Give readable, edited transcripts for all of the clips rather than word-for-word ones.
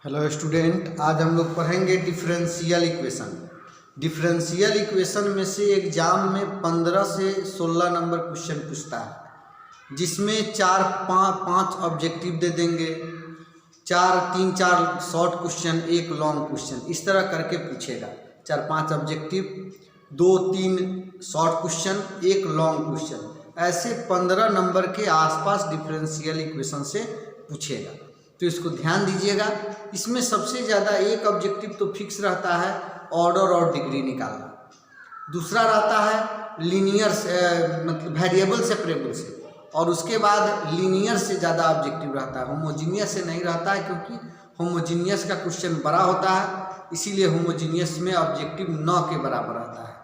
Hello student, आज हम लोग पढ़ेंगे डिफरेंशियल इक्वेशन। डिफरेंशियल इक्वेशन में से एग्जाम में 15 से 16 नंबर क्वेश्चन पूछता है, जिसमें पाँच ऑब्जेक्टिव दे देंगे, तीन चार शॉर्ट क्वेश्चन, एक लॉन्ग क्वेश्चन, इस तरह करके पूछेगा। 4-5 ऑब्जेक्टिव, 2-3 शॉर्ट क्वेश्चन, एक लॉन्ग क्वेश्चन, ऐसे 15 नंबर के आसपास डिफरेंशियल इक्वेशन से पूछेगा। तो इसको ध्यान दीजिएगा। इसमें सबसे ज़्यादा एक ऑब्जेक्टिव तो फिक्स रहता है, ऑर्डर और डिग्री निकालना। दूसरा रहता है लीनियर मतलब वेरिएबल सेपरेबल से, और उसके बाद लीनियर से ज़्यादा ऑब्जेक्टिव रहता है, होमोजीनियस से नहीं रहता है, क्योंकि होमोजीनियस का क्वेश्चन बड़ा होता है, इसीलिए होमोजीनियस में ऑब्जेक्टिव 9 के बराबर रहता है।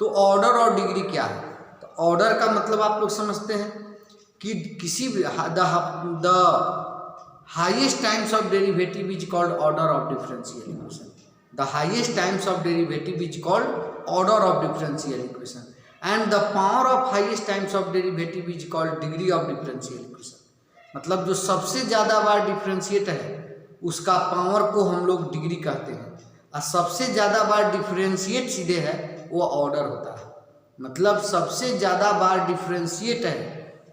तो ऑर्डर और डिग्री क्या है? तो ऑर्डर का मतलब आप लोग समझते हैं कि किसी भी the highest times of derivative is called order of differential equation. The highest times of derivative is called order of differential equation, and the power of highest times of derivative is called degree of differential equation. मतलब जो सबसे ज़्यादा बार differentiate है उसका power को हम लोग degree कहते हैं, और सबसे ज़्यादा बार डिफरेंशिएट सीधे है वो ऑर्डर होता है। मतलब सबसे ज़्यादा बार डिफरेंशिएट है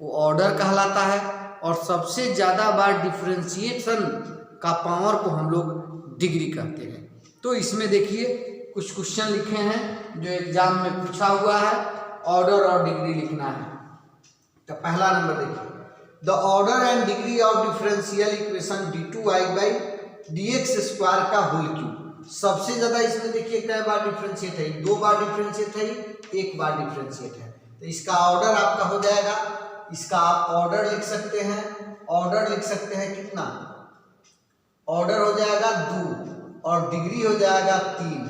वो ऑर्डर कहलाता है, और सबसे ज़्यादा बार डिफरेंशिएशन का पावर को हम लोग डिग्री कहते हैं। तो इसमें देखिए कुछ क्वेश्चन लिखे हैं जो एग्जाम में पूछा हुआ है, ऑर्डर और डिग्री लिखना है। तो पहला नंबर देखिए, the order and degree of differential equation d2i/dx² का होल क्यूब। सबसे ज़्यादा इसमें देखिए कई बार डिफरेंशिएट है, 2 बार डिफरेंशिएट है, 1 बार डिफरेंशिएट है। तो इसका ऑर्डर आपका हो जाएगा, इसका आप ऑर्डर लिख सकते हैं, ऑर्डर लिख सकते हैं कितना? ऑर्डर हो जाएगा 2 और डिग्री हो जाएगा 3।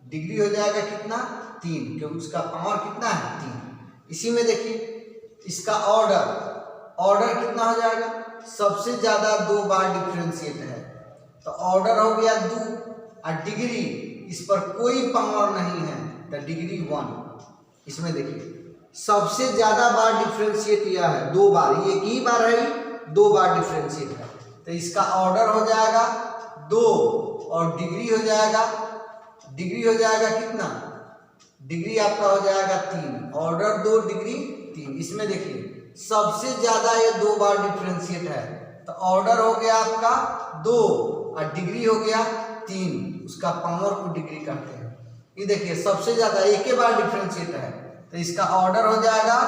डिग्री हो जाएगा कितना? 3, क्योंकि उसका पावर कितना है? 3। इसी में देखिए इसका ऑर्डर कितना हो जाएगा? सबसे ज्यादा 2 बार डिफरेंशिएट है, तो ऑर्डर हो गया 2, और डिग्री इस पर कोई पावर नहीं है, तो डिग्री 1। इसमें देखिए सबसे ज्यादा बार डिफरेंशिएट किया है 2 बार, ये एक ही बार है, 2 बार डिफरेंशिएट है, तो इसका ऑर्डर हो जाएगा 2 और डिग्री हो जाएगा कितना? डिग्री आपका हो जाएगा 3। Order 2, degree 3। इसमें देखिए सबसे ज्यादा ये 2 बार डिफरेंशिएट है, तो ऑर्डर हो गया आपका 2 और डिग्री हो गया 3, उसका पावर को डिग्री कहते हैं। ये देखिए सबसे ज्यादा एक बार डिफरेंशिएट है, तो इसका ऑर्डर हो जाएगा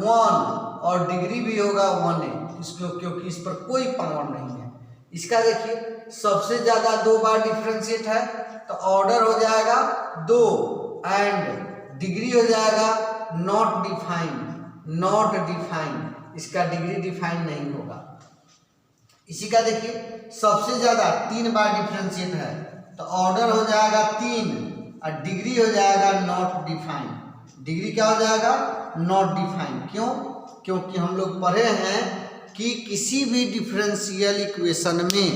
1 और डिग्री भी होगा 1 है, इसको क्योंकि इस पर कोई पावर नहीं है। इसका देखिए सबसे ज्यादा 2 बार डिफरेंशिएट है, तो ऑर्डर हो जाएगा 2 एंड डिग्री हो जाएगा नॉट डिफाइन, इसका डिग्री डिफाइन नहीं होगा। इसी का देखिए सबसे ज्यादा 3 बार डिफरेंशिएट है, तो ऑर्डर हो जाएगा 3 और डिग्री हो जाएगा नॉट डिफाइन। डिग्री क्या हो जाएगा? Not define. क्यों? क्योंकि हम लोग पढ़े हैं कि किसी भी डिफरेंशियल इक्वेशन में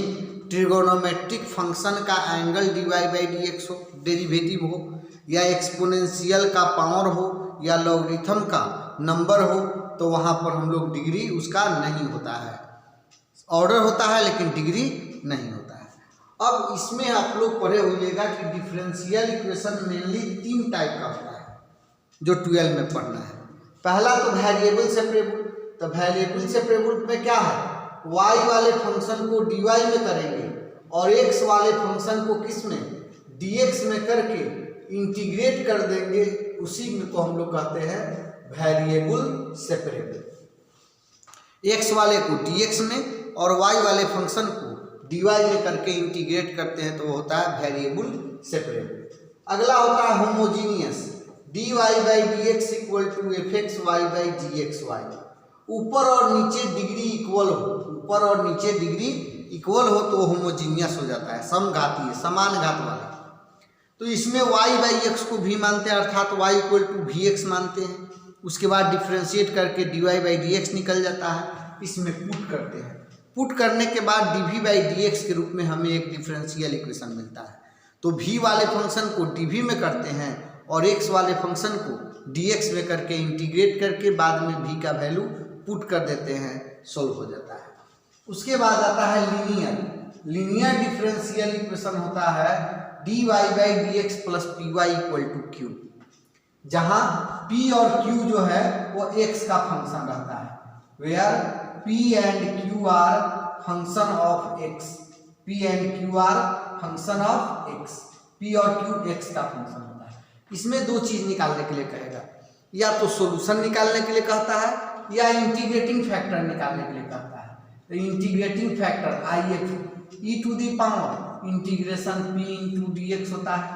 ट्रिगोनोमेट्रिक फंक्शन का एंगल dy/dx हो, डेरिवेटिव हो, या एक्सपोनेंशियल का पावर हो, या लॉगरिथम का नंबर हो, तो वहाँ पर हम लोग डिग्री उसका नहीं होता है। ऑर्डर होता है लेकिन डिग्री नहीं होता है। अब इसमें आप लोग पढ़े होइएगा कि डिफरेंशियल इक्वेशन मेनली 3 टाइप का होता है जो 12 में पढ़ना है। पहला तो वेरिएबल सेपरेबल। तो वेरिएबल सेपरेबल में क्या है? y वाले फंक्शन को dy में करेंगे और x वाले फंक्शन को किस में? dx में करके इंटीग्रेट कर देंगे, उसी में को हम लोग कहते हैं वेरिएबल सेपरेबल। x वाले को dx में और y वाले फंक्शन को dy में करके इंटीग्रेट करते हैं, तो वो होता है वेरिएबल सेपरेबल। अगला होता है होमोजीनियस, dy/dx = fxy/gxy। ऊपर और नीचे डिग्री इक्वल हो, तो होमोजीनियस हो जाता है, समघातीय, समान घात वाला। तो इसमें y/x को भी मानते हैं, अर्थात y = vx मानते हैं। उसके बाद डिफरेंशिएट करके dy/dx निकल जाता है, इसमें पुट करते हैं। पुट करने के बाद dv/dx के रूप में हमें एक डिफरेंशियल इक्वेशन मिलता है। तो v वाले फंक्शन को dv में करते हैं और x वाले फंक्शन को dx में करके इंटीग्रेट करके बाद में v का वैल्यू पुट कर देते हैं, सोल्व हो जाता है। उसके बाद आता है लीनियर। लीनियर डिफरेंशियल इक्वेशन होता है dy by d x plus p y equal to q, जहाँ p और q जो है वो x का फंक्शन रहता है, where p and q are function of x, p and q are function of x, p और q x का फंक्शन होता है। इसमें दो चीज निकालने के लिए कहेगा, या तो सॉल्यूशन निकालने के लिए कहता है या इंटीग्रेटिंग फैक्टर निकालने के लिए कहता है। तो integrating factor I F e to the power integration p into d x होता है।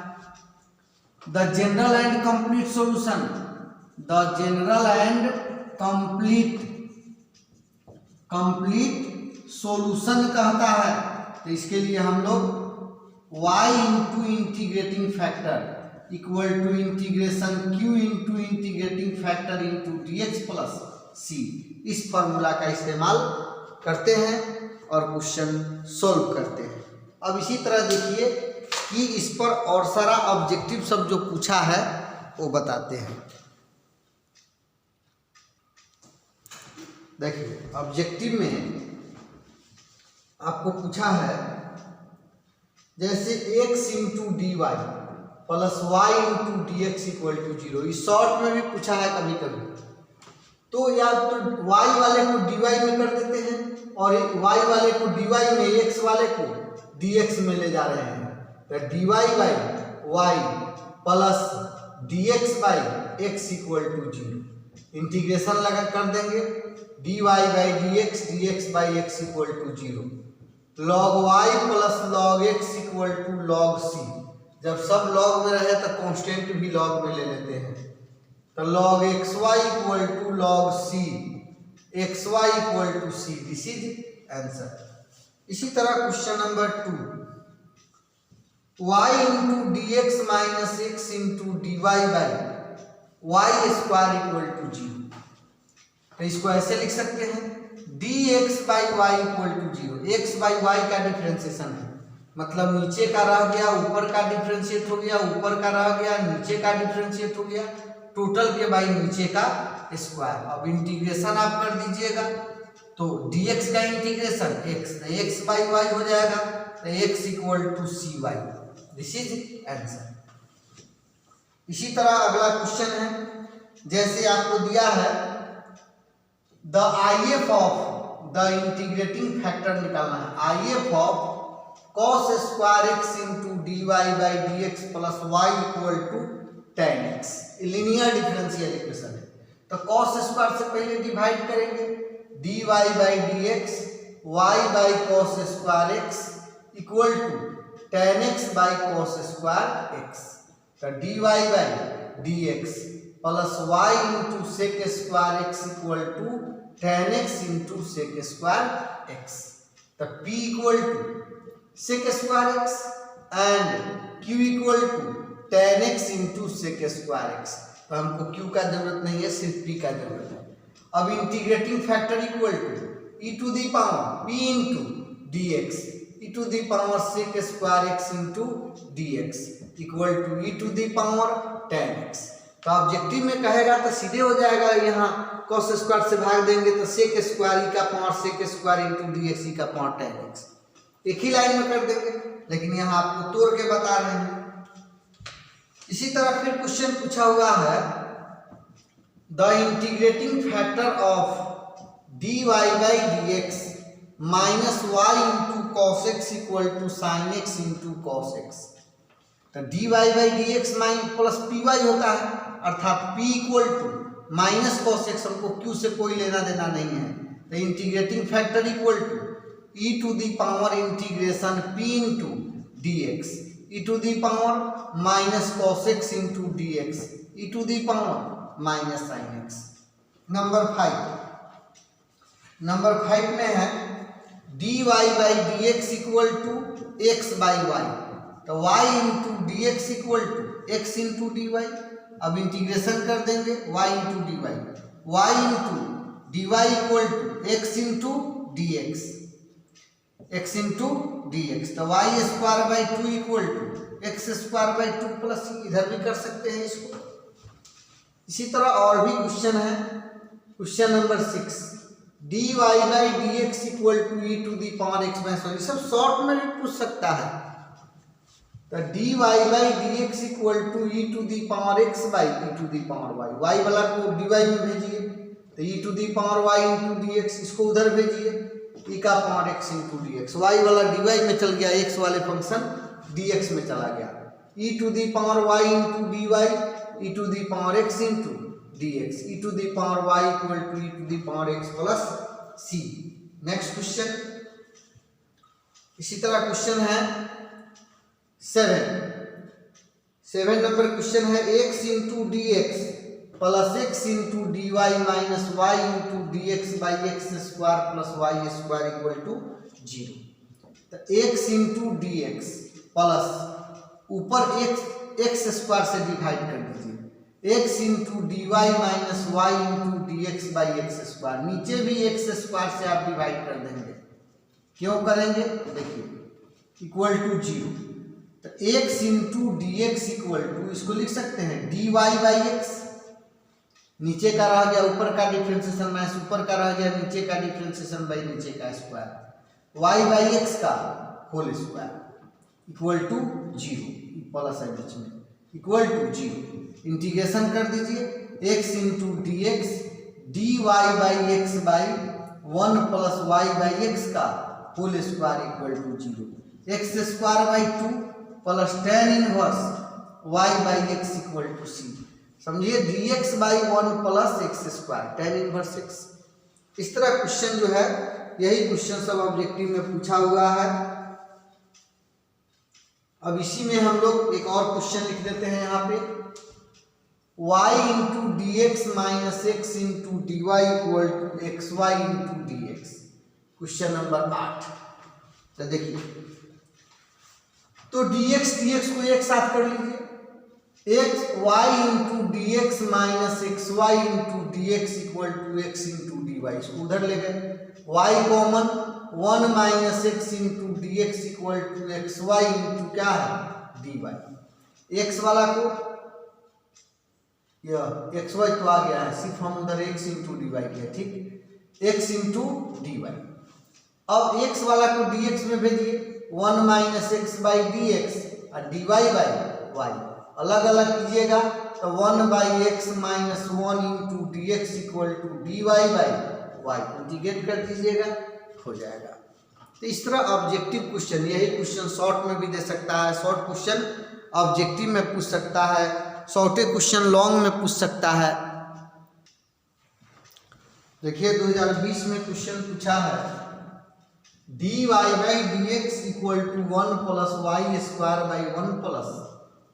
The general and complete solution, the general and complete solution कहता है। तो इसके लिए हम लोग y into integrating factor equal to integration q into integrating factor into d x plus c, इस फॉर्मूला का इस्तेमाल करते हैं और क्वेश्चन सॉल्व करते हैं। अब इसी तरह देखिए कि इस पर और सारा ऑब्जेक्टिव सब जो पूछा है वो बताते हैं। देखिए ऑब्जेक्टिव में आपको पूछा है जैसे x into d y plus y into d x equal to zero, इस शॉर्ट में भी पूछा है कभी कभी, तो या तो y वाले को dy में कर देते हैं और y वाले को dy में x वाले को dx में ले जा रहे हैं। तो dy by y plus dx by x equal to zero, integration लगा कर देंगे dy by dx by x equal to zero, log y plus log x equal to log c, जब सब लॉग में रहे तो कांस्टेंट भी लॉग में ले लेते हैं। तो log xy equal to log c, xy equal to c, this is answer. इसी तरह question number 2, y into d x minus x into d y by y square equal to zero. तो इसको ऐसे लिख सकते हैं d x by y equal to zero, x by y का differentiation है, मतलब नीचे का रह गया ऊपर का डिफ्रेंशिएट हो गया, ऊपर का रह गया नीचे का डिफ्रेंशिएट हो गया, टोटल के बाई नीचे का स्क्वायर। अब इंटीग्रेशन आप कर दीजिएगा तो dx का इंटीग्रेशन x बाई वाई हो जाएगा, तो x equal to c y, this is answer. इसी तरह अगला क्वेश्चन है, जैसे आपको दिया है the IF of the integrating factor निकालना है, IF of cos square x into d y by d x plus y equal to tan x, linear differential equation है। तो cos स्क्वायर से पहले डिवाइड करेंगे dy by d x y by cos square x equal to tan x by cos square x। तो dy by d x plus y into sec square x equal to tan x into sec square x। तो p equal to sec square x and q equal to tan x into sec square x। तो हमको q का जरूरत नहीं है, सिर्फ p का जरूरत है। अब integrating factor equal to e to the power p into d x e to the power sec square x into d x equal to e to the power tan x। तो objective में कहेगा तो सीधे हो जाएगा, यहाँ cos square से भाग देंगे तो सेक स्क्वायर का power sec square into d x का पावर tan x, एक ही लाइन में कर देंगे, लेकिन यहाँ आपको तोड़ के बता रहे हैं। इसी तरह फिर क्वेश्चन पूछा हुआ है the integrating factor of dy by d x minus y into cos x equal to sine x into cos x. तो dy by d x plus p y होता है, अर्थात p equal to minus cos x, हमको q से कोई लेना देना नहीं है। तो integrating factor equal to e to the power integration p into d x e to the power minus cos x into d x e to the power minus sine x. Number 5 में है dy by d x equal to x by y. तो y into d x equal to x into d y. अब integration कर देंगे y into d y, y into d y equal to x into d x, x into d x. तो y square by two equal to x square by two plus, इधर भी कर सकते हैं इसको। इसी तरह और भी क्वेश्चन है, question number 6 d y by d x equal to e to the power x minus one, सब शॉर्ट में भी पूछ सकता है। तो d y by d x equal to e to the power x by e to the power y, y वाला को d y में भेजिए, तो e to the power y into d x, इसको उधर भेजिए, ई का power x into d x, Y वाला डी वाई में चल गया, एक्स वाले फंक्शन डी एक्स में चला गया, e to the power y into d y, e to the power x into d x, e to the power y equal to e to the power x plus c. Next question, इसी तरह question है 7 number question है x into d x plus x into d y minus y into d x by x square plus y square equal to 0। तो x into d x plus ऊपर x square से divide कर दीजिए, x into d y minus y into d x by x square, नीचे भी x square से आप divide कर देंगे, क्यों करेंगे देखिए, इक्वल टू 0। तो x into d x equal to, इसको लिख सकते हैं डी वाई बाई एक्स, नीचे का रह गया ऊपर का डिफ्रेंसिएशन माइनस ऊपर का रह गया नीचे का डिफ्रेंसिएशन बाई नीचे का स्क्वायर, वाई बाई एक्स का whole square equal to 0, plus है बीच में, इक्वल टू 0। इंटीग्रेशन कर दीजिए, x into d x d y by x by 1 plus y by x का whole square equal to 0, x square by 2 plus tan inverse y by x equal to c, समझिए d x by 1 plus x square tan inverse x. इस तरह question जो है, यही question सब objective में पूछा हुआ है। अब इसी में हम लोग एक और क्वेश्चन लिख देते हैं यहाँ पे, y into d x minus x into d y equal to x y into d x, question number 8। तो देखिए, तो dx dx को एक साथ कर लीजिए, x y into d x minus x y into d x equal to x into d y, इसको उधर ले गए, y common 1 minus x into d x equal to x y into क्या है डी वाई, एक्स वाला को यह x Y तो आ गया है, सिर्फ हम उधर एक्स इंटू डी वाई किया, ठीक, एक्स इंटू डी वाई। अब एक्स वाला को डी एक्स में भेजिए, 1 minus x by d x और डी वाई बाई वाई, अलग अलग कीजिएगा, तो 1 by x minus 1 into d x equal to d y by y, integrate कर दीजिएगा, हो जाएगा। तो इस तरह ऑब्जेक्टिव क्वेश्चन, यही क्वेश्चन शॉर्ट में भी दे सकता है, शॉर्ट क्वेश्चन ऑब्जेक्टिव में पूछ सकता है, शॉर्टे क्वेश्चन लॉन्ग में पूछ सकता है। देखिए 2020 में क्वेश्चन पूछा है, d y by d x equal to 1 plus y square by 1 plus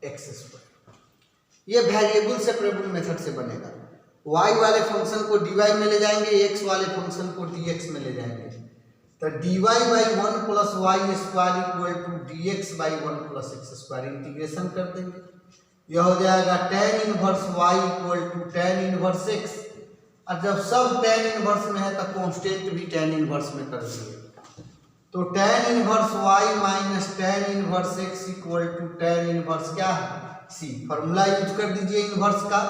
x square, ये वेरिएबल सेपरेबल मेथड से बनेगा। y वाले फंक्शन को dy में ले जाएंगे, x वाले फंक्शन को dx में ले जाएंगे, तो dy by 1 plus y square equal to dx by 1 plus x square, integration कर देंगे, यह हो जाएगा tan inverse y equal to tan inverse x, और जब सब tan इनवर्स में है तो कांस्टेंट भी tan इनवर्स में कर दिए, तो tan inverse y minus tan inverse x equal to tan inverse क्या है c, फॉर्मूला यूज कर दीजिए इनवर्स का,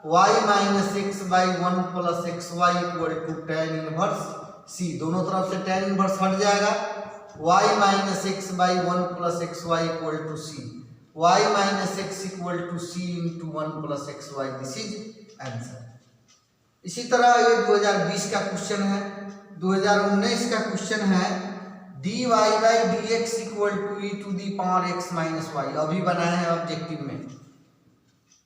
y minus x by 1 plus x y equal to tan inverse c, दोनों तरफ से tan इनवर्स हट जाएगा, y minus x by 1 plus x y equal to c, y minus x equal to c into 1 plus x y, this is answer. इसी तरह ये 2020 का question है। 2019 का क्वेश्चन है, d y by d x equal to e to the power x minus y, अभी बनाया है ऑब्जेक्टिव में।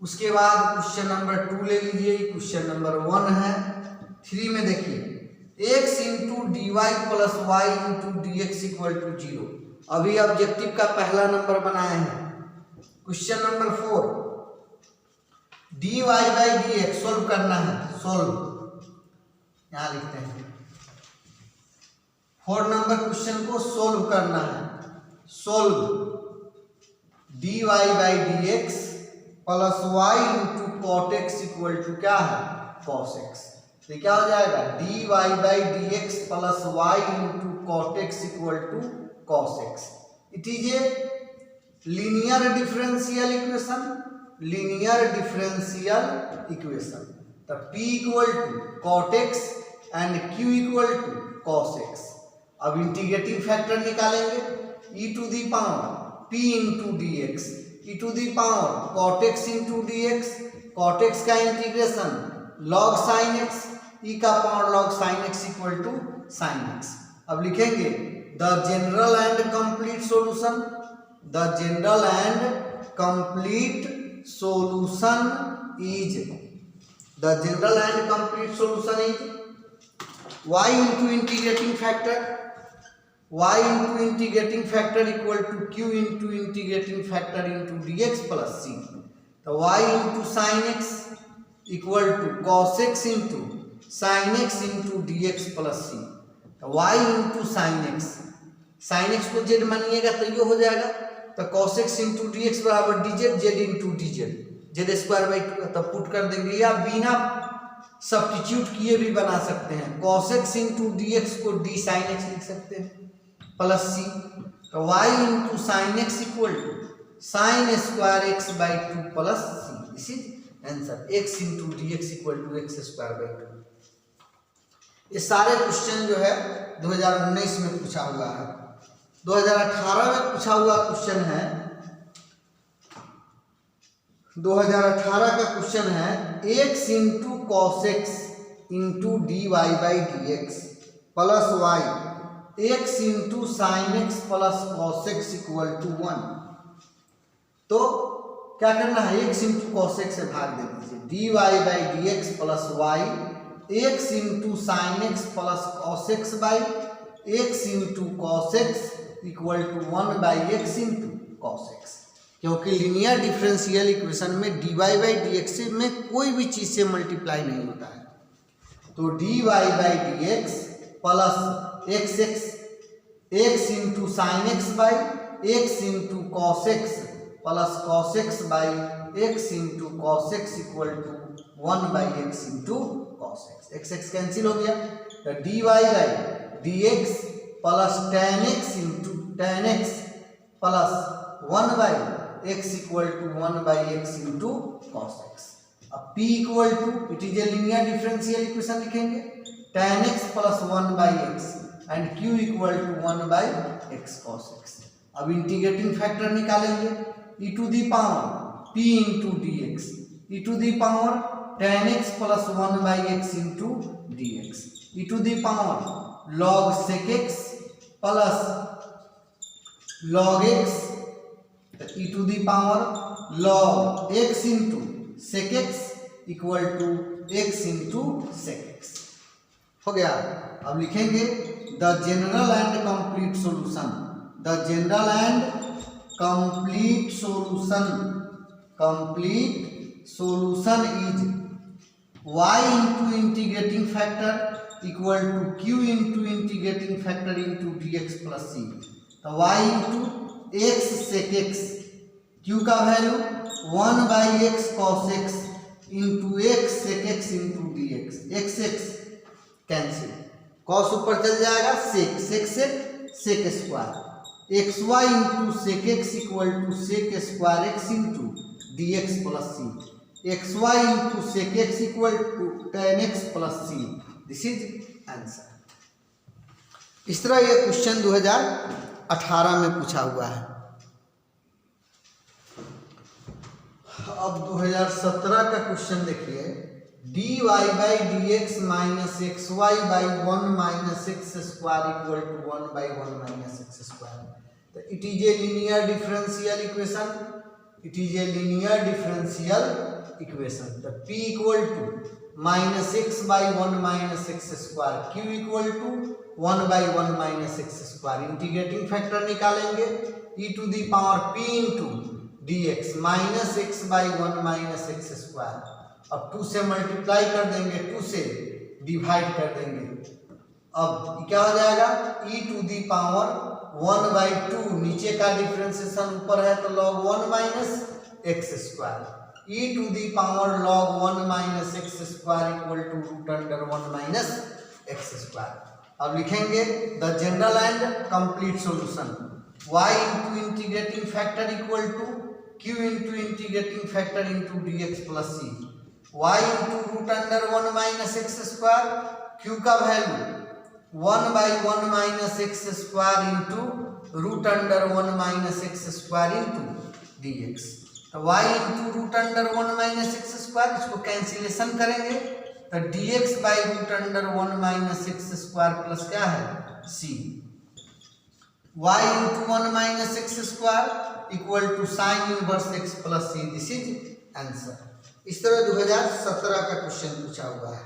उसके बाद क्वेश्चन नंबर 2 ले लीजिए, क्वेश्चन नंबर 1 है। 3 में देखिए, x into d y plus y into d x equal to 0, अभी ऑब्जेक्टिव का पहला नंबर बनाए हैं। Question number 4, d y by d x solve करना है, सोल्व यहाँ लिखते हैं, 4 नंबर क्वेश्चन को सोल्व करना है, solve d y by d x plus y into cot x equal to क्या है कॉस एक्स, तो क्या हो जाएगा d y by d x plus y into cot x equal to cos x. It is a linear differential equation, linear differential equation. तो p equal to cot x and q equal to cos x. अब integrating factor निकालेंगे, e to the power p into d x, e to the power cot x into d x, cot x का integration log sine x, e का power log sine x equal to sine x. अब लिखेंगे the general and complete solution, the general and complete solution is, the general and complete solution is y into integrating factor, y into integrating factor equal to q into integrating factor into dx plus c। तो y into sin x equal to cos x into sin x into dx plus c। तो y into sin x, sin x को z मानिएगा तो ये हो जाएगा, तो cos x into dx बराबर dz, z into dz, z square by to, तब put कर देंगे, या बिना सब्स्टिट्यूट किए भी बना सकते हैं। cos x into d x को d sin x लिख सकते हैं प्लस c। तो y into sine x equal to sine square x by two plus c। This is answer. x into d x equal to x square by two. ये सारे question जो है 2019 में पूछा हुआ है। 2018 में पूछा हुआ क्वेश्चन है, 2018 का क्वेश्चन है x into cos x into d y by d x plus y x into sine x plus cos x equal to 1। तो क्या करना है, x इंटू कॉस एक्स से भाग दे दीजिए, d y by d x plus y x into sine x plus cos x by x into cos x equal to 1 by x into cos x. क्योंकि linear differential equation में dy by d x में कोई भी चीज़ से multiply नहीं होता है, तो dy by d x plus x x x into sine x by x into cos x plus cos x by x into cos x equal to 1 by x into cos x. X x cancel हो गया, तो dy by d x plus tan x into tan x plus 1 by x equal to 1 by x into cos x. अब p equal to, it is a linear differential equation लिखेंगे, tan x plus 1 by x and q equal to 1 by x cos x. अब integrating factor निकालेंगे, e to the power p into d x, e to the power tan x plus 1 by x into d x, e to the power log sec x plus log x, e to the power log x into sec x equal to x into sec x हो गया। अब लिखेंगे the general and complete solution, the general and complete solution, complete solution is y into integrating factor equal to q into integrating factor into d x plus c. तो y into x sec x, q का value 1 by x cos x into x sec x into d x, x x cancel, cos ऊपर चल जाएगा, sec sec sec sec square, x y into sec x equal to sec square x into d x plus c, x y into sec x equal to tan x plus c. This is answer. इस तरह ये question 2018 में पूछा हुआ है। अब 2017 का question देखिए, dy by d x minus x y by 1 minus x square equal to 1 by 1 minus x square. तो it is a linear differential equation, it is a linear differential equation. तो p equal to minus x by 1 minus x square, q equal to 1 by 1 minus x square. Integrating factor निकालेंगे, e to the power p into d x minus x by 1 minus x square. अब 2 से multiply कर देंगे, 2 से divide कर देंगे, अब क्या हो जाएगा, e to the power 1 by 2, नीचे का डिफ्रेंसिएशन ऊपर है तो log 1 minus x square, e to the power log 1 minus x square equal to root under 1 minus x square. अब लिखेंगे the general and complete solution, y into integrating factor equal to q into integrating factor into d x plus c, y into root under 1 minus x square, q का value 1/1 minus x square into root under 1 minus x square into d x. तो y into root under 1 minus x square, इसको cancellation करेंगे तो d x by root under 1 minus x square plus क्या है c. y into 1 minus x square equal to sine inverse x plus c. This is answer. इस तरह 2017 का question पूछा हुआ है।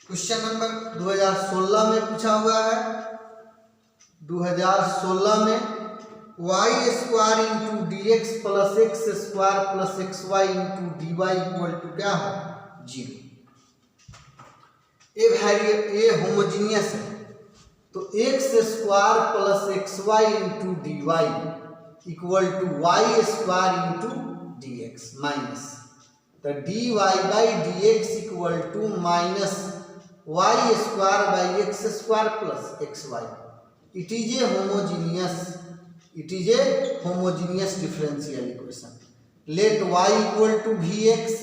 क्वेश्चन नंबर 2016 में पूछा हुआ है। 2016 में y square into d x plus x square plus x y into d y equal to क्या है 0। ये होमोजीनियस है, तो x square plus x y into d y equal to y square into d x minus तो d y by d x equal to minus y square by x square plus x y. It is a homogeneous differential equation. Let y equal to we x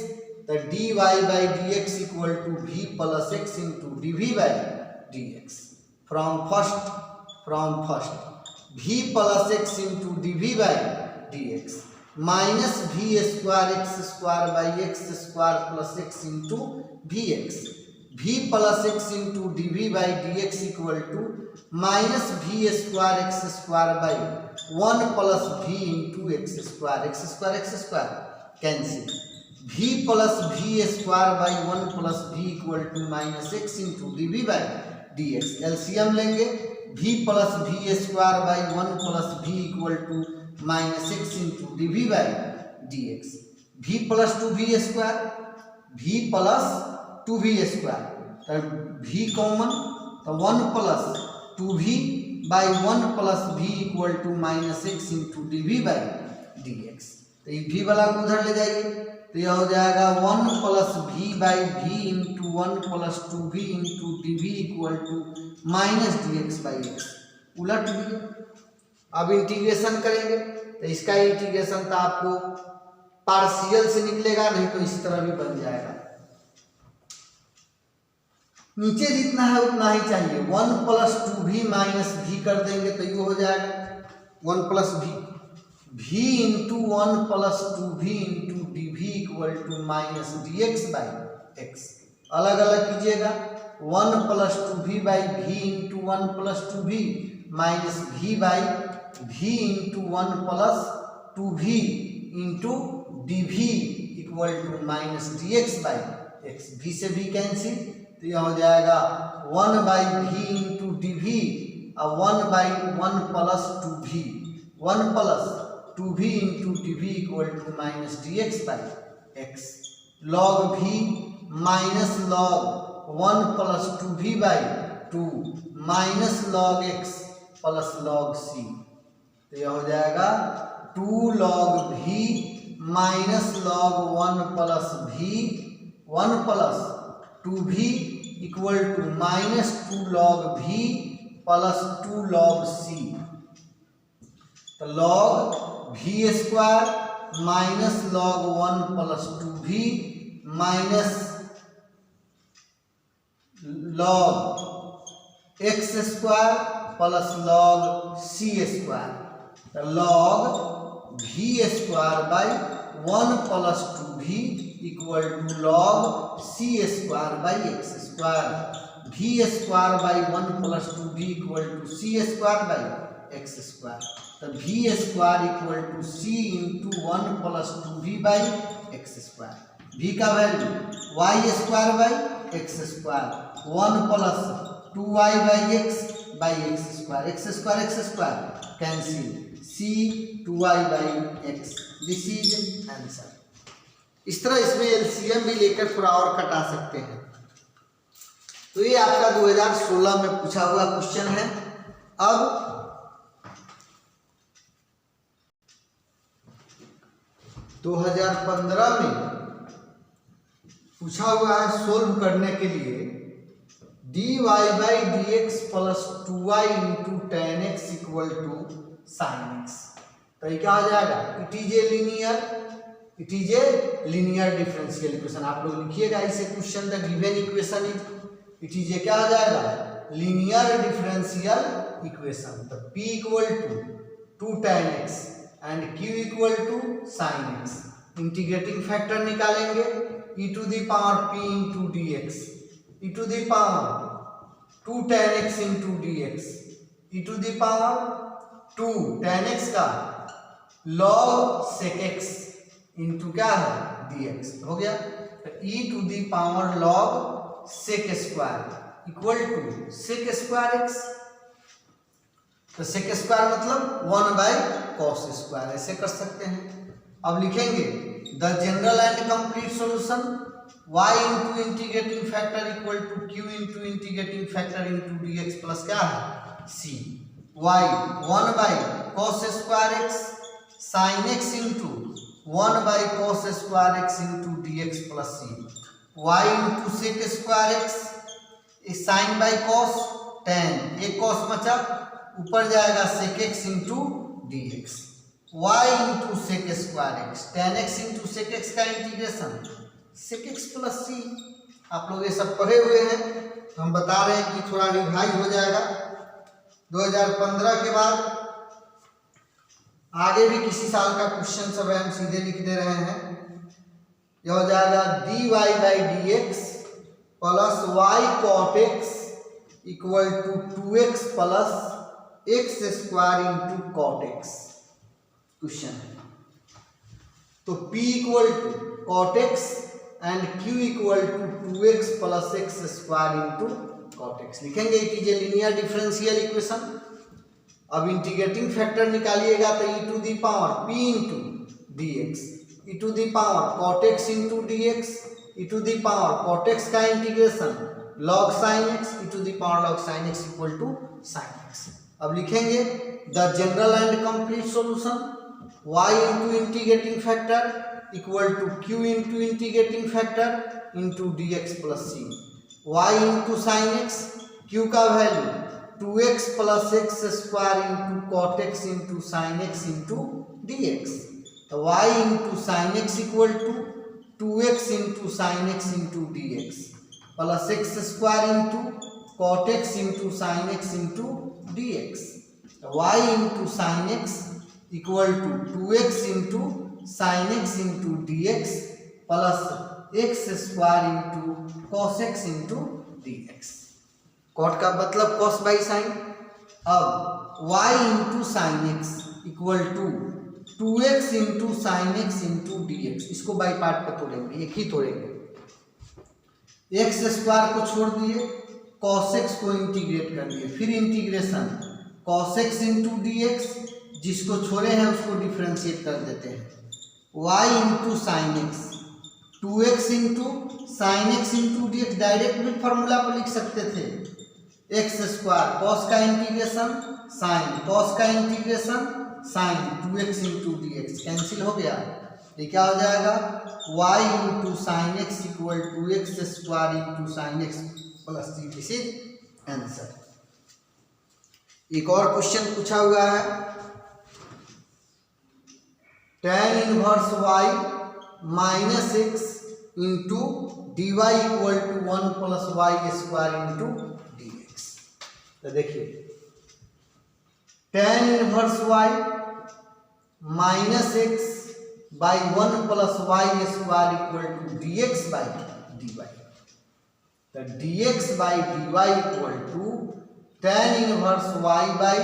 तो d y by d x equal to v plus x into d v by d x. From first v plus x into d v by d x minus v square x square by x square plus x into v x. V plus x into d v by d x equal to minus v square x square by 1 plus v into x square cancel. v plus v square by 1 plus v equal to minus x into d v by d x. LCM लेंगे v plus v square by 1 plus v equal to minus x into d v by d x. v plus 2v square तो v common तो 1 plus 2v by 1 plus v equal to minus x into d v by d x. तो ये v वाला को उधर ले जाइए तो यह हो जाएगा 1 plus v by v into 1 plus 2v into d v equal to minus d x by x. उलट दिए। अब इंटीग्रेशन करेंगे तो इसका इंटीग्रेशन तो आपको पार्शियल से निकलेगा, नहीं तो इस तरह भी बन जाएगा। नीचे जितना है उतना ही चाहिए। 1 प्लस 2v माइनस वी कर देंगे तो ये हो जाएगा 1 plus v into 1 plus 2v into d v equal to minus d x by x. अलग अलग कीजिएगा 1 plus 2v by v into 1 plus 2v minus v by v into 1 plus 2v into d v equal to minus d x by x. V से भी cancel तो यह हो जाएगा 1 by v into d v और 1 by 1 plus 2v 1 plus 2v into d v equal to minus d x by x. Log v minus log 1 plus 2v by 2 minus log x plus log c। तो यह हो जाएगा 2 log v minus log 1 plus v 1 plus 2v equal to minus 2 log v plus 2 log c। तो log v square minus log 1 plus 2v minus log x square plus log c square. तो log v square by 1 plus 2v equal to log c square by x square. v square by 1 plus 2v equal to c square by x square. तो v square equal to c into 1 plus 2v by x square. v का value y square by x square 1 plus 2y by x square cancel c 2y by x. This is answer. इस तरह इसमें LCM भी लेकर थोड़ा और कटा सकते हैं। तो ये आपका 2016 में पूछा हुआ क्वेश्चन है। अब 2015 में पूछा हुआ है सोल्व करने के लिए dy by d x plus 2y into tan x equal to sine x. तो ये क्या हो जाएगा? It is a linear differential equation. आप लोग लिखिएगा इसे question the given equation it is a क्या आ जाएगा, लीनियर डिफरेंशियल इक्वेशन। तो P equal to 2tan x and Q equal to sin x। Integrating factor निकालेंगे, e to the power p into d x, e to the power 2tan x into d x, e to the power 2 tan x का log sec x into क्या है dx हो गया। तो e to the power log sec square equal to sec square x। तो sec square मतलब 1/cos square, ऐसे कर सकते हैं। अब लिखेंगे the general and complete solution y into integrating factor equal to q into integrating factor into dx plus क्या है c। y 1/cos square x sin x into 1/cos square x into dx plus c। y into sec square x sine by cos tan, एक cos बचा ऊपर जाएगा sec x into dx। y into sec square x tan x into sec x का integration sec x plus c। आप लोग ये सब पढ़े हुए हैं, तो हम बता रहे हैं कि थोड़ा रिवाइज हो जाएगा। 2015 के बाद आगे भी किसी साल का क्वेश्चन सब हम सीधे लिख दे रहे हैं। यह हो जाएगा dy by d x plus y cot x equal to 2x plus x square into cot x. Question है तो p equal to cot x and q equal to 2x plus x square into cot x लिखेंगे। It is a linear differential equation. अब integrating factor निकालिएगा तो e to the power p into d x, e to the power cot x into d x, e to the power cot x का integration log sin x, e to the power log sin x equal to sin x। अब लिखेंगे the general and complete solution y into integrating factor equal to q into integrating factor into d x plus c. y into sine x, q का value 2x plus x square into cot x into sine x into d x. तो y into sine x equal to 2x into sine x into d x plus x square into cot x into sine x into d x. y into sine x equal to 2x into sine x into d x plus x square into cos x into d x. Cot का मतलब cos by sine. अब y into sine x equal to 2x into sine x into d x, इसको by part पर तोड़ेंगे, एक ही तोड़ेंगे। X square को छोड़ दिए, कॉस एक्स को इंटीग्रेट कर दिए, फिर integration cos x into d x, जिसको छोड़े हैं उसको डिफ्रेंशिएट कर देते हैं। y into sine x 2x into sine x into d x, direct भी फॉर्मूला पर लिख सकते थे। एक्स स्क्वायर कॉस का इंटीग्रेशन साइन, कॉस का integration sine 2x into d x cancel हो गया। ये क्या हो जाएगा y into sine x equal to x square into sine x plus c. This is answer. एक और क्वेश्चन पूछा हुआ है tan inverse y minus x into d y equal to 1 plus y square into d x. तो देखिए tan inverse y minus x by 1 plus y square equal to d x by d y. तो d x by d y equal to tan inverse y by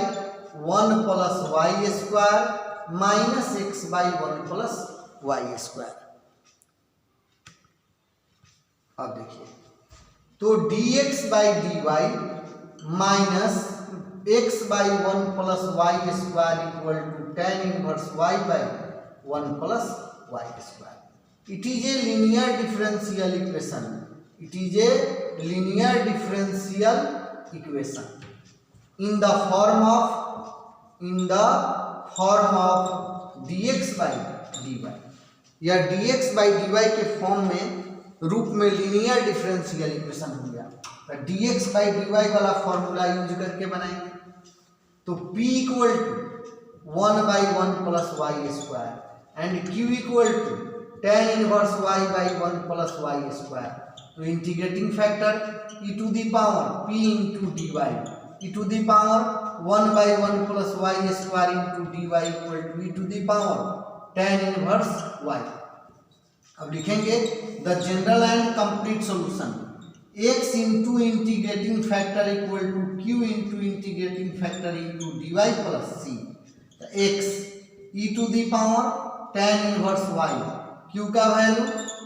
1 plus y square minus x by 1 plus y square. अब देखिए तो dx by d y minus x by 1 plus y square equal to tan inverse y by 1 plus y square. It is a linear differential equation. It is a linear differential equation in the form of dx by d y. या dx by d y के form में रूप में linear differential equation हो गया। तो dx by d y वाला formula use करके बनाएंगे। तो p equal to 1 by 1 plus y square and q equal to tan inverse y by 1 plus y square तो integrating factor e to the power p into d y, e to the power 1/1 plus y square into d y equal to e to the power tan inverse y। अब लिखेंगे the general and complete solution x into integrating factor equal to q into integrating factor into d y plus c. तो x e to the power tan inverse y, q का value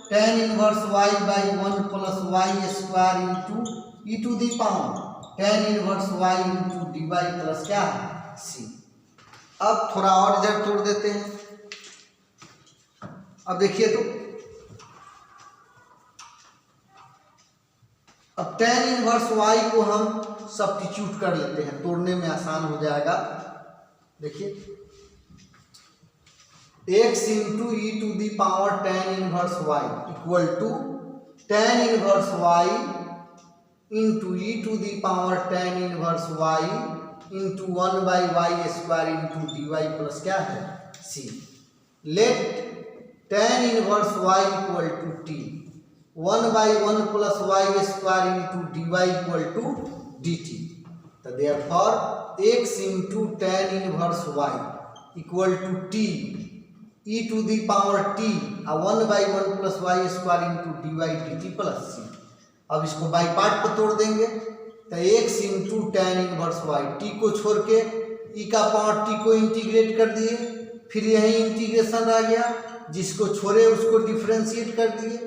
tan inverse y by 1 plus y square into e to the power tan inverse y into d y plus क्या है c। अब थोड़ा और इधर तोड़ देते हैं। अब देखिए तो अब tan इनवर्स y को हम सब्स्टिट्यूट कर लेते हैं, तोड़ने में आसान हो जाएगा। देखिए x into e to the power tan inverse y equal to tan inverse y into e to the power tan inverse y into 1/y square into d y plus क्या है c। Let tan inverse y equal to t 1/1 plus y square into d y equal to d t. तो therefore x into tan inverse y equal to t e to the power t 1/1 plus y square into d y d t plus c. अब इसको by part पर तोड़ देंगे। तो x into tan inverse y, t को छोड़ के e का पावर t को इंटीग्रेट कर दिए, फिर यही इंटीग्रेशन रह गया, जिसको छोड़े उसको डिफ्रेंशिएट कर दिए।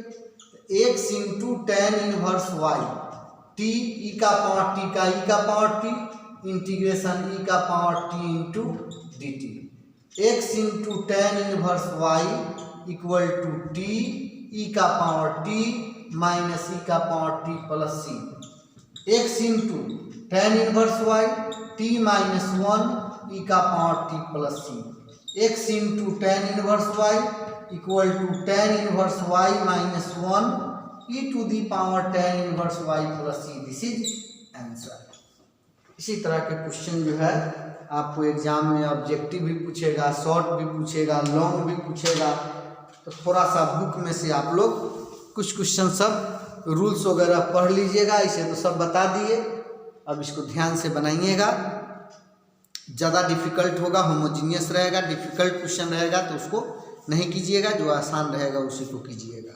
x into tan inverse y t e का पावर t का ई का पावर t इंटीग्रेशन ई का power t into d t. x into tan inverse y equal to t e का पावर t माइनस ई का power t plus c। x into tan inverse y t minus 1 e का power t plus c। x into tan inverse y equal to tan inverse y minus 1 e to the power tan inverse y plus c। This is answer. इसी तरह के question जो है आपको exam में objective भी पूछेगा, शॉर्ट भी पूछेगा, लॉन्ग भी पूछेगा। तो थोड़ा सा बुक में से आप लोग कुछ क्वेश्चन सब रूल्स वगैरह पढ़ लीजिएगा। इसे तो सब बता दिए, अब इसको ध्यान से बनाइएगा। ज़्यादा डिफिकल्ट होगा, होमोजीनियस रहेगा, डिफिकल्ट क्वेश्चन रहेगा तो उसको नहीं कीजिएगा, जो आसान रहेगा उसी को कीजिएगा।